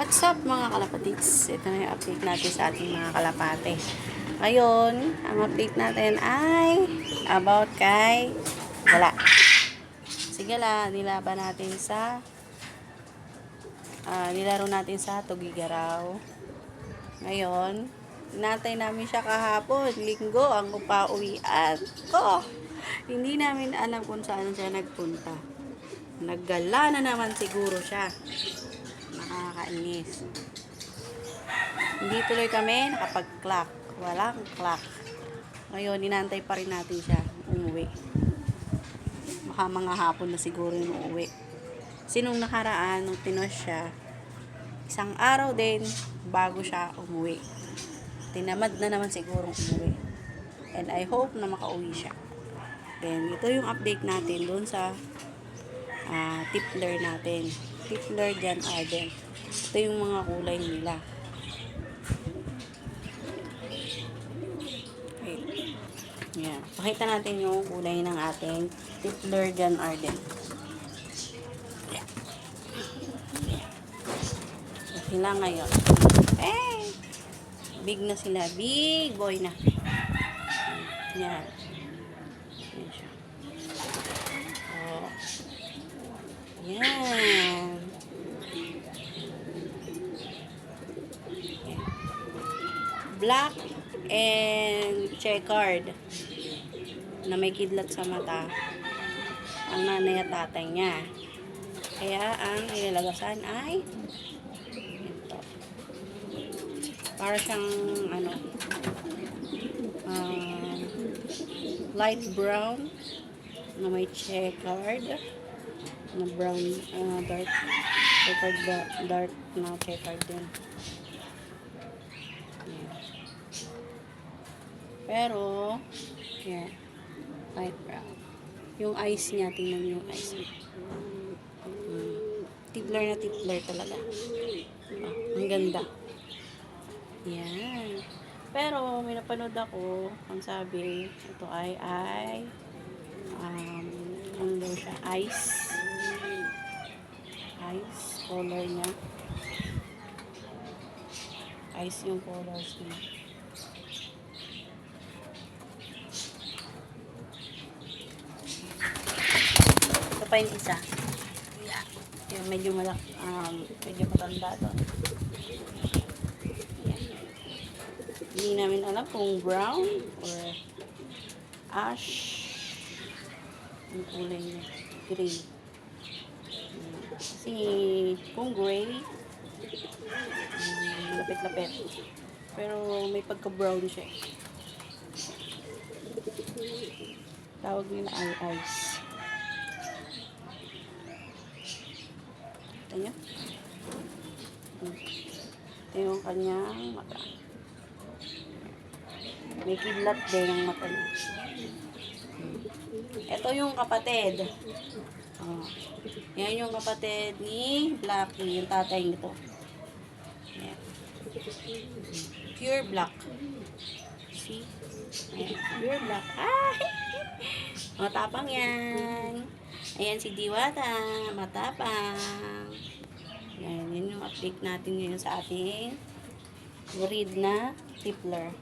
What's up mga kalapatids? Ito na yung update natin sa ating mga kalapate. Ngayon, ang update natin ay about kay Gala. Si Gala, nilaban natin sa nilaro natin sa Tugigaraw. Ngayon, inantay namin siya kahapon, linggo, ang upauwian ko. Hindi namin alam kung saan siya nagpunta. Naggala na naman siguro siya. Nakakainis. Hindi tuloy kami nakapag-clock. Walang clock. Ngayon, inantay pa rin natin siya umuwi. Baka mga hapon na siguro yung uuwi. Sinong nakaraan, nung pinos siya, isang araw din bago siya umuwi. Tinamad na naman siguro umuwi. And I hope na makauwi siya. Then, ito yung update natin doon sa Tipler natin. Tipler Jan Arden. Ito yung mga kulay nila. Wait. Yan. Pakita natin yung kulay ng ating Tipler Jan Arden. Sila ngayon. Eh! Big na sila. Big boy na. Yan. Yan siya. Oh. Yan. Black and checkered na may kidlat sa mata ang nanay at tatay niya. Kaya ang ilalagasan ay ito. Para siyang light brown na may checkered na brown, dark checkered, dark na checkered din. Pero, yeah, light brown. Yung eyes niya, tingnan niyo yung eyes niya. Tipler na tipler talaga. Ang ganda. Yan. Pero, may napanood ako, ang sabi, ito ay, ano daw siya, ice, color niya. Ice yung colors niya. Pa yung isa. Yeah. Yung medyo medyo matanda to. Yeah. Hindi namin alam kung brown or ash yung kulay niya. Gray. Kasi kung gray lapit-lapit. Pero may pagka-brown siya. Tawag nila ay ice. Ito niya. Ito yung kanyang mata. May kidlat din ang mata niya. Ito yung kapatid. Oh. Yan yung kapatid ni Blackie, yung tatay nito. Yan. Pure black. See? Ayan. Pure black. Ah! Matapang yan. Ayan si Diwata, matapang. Yan, yun yung update natin ngayon sa ating breed na Tipler.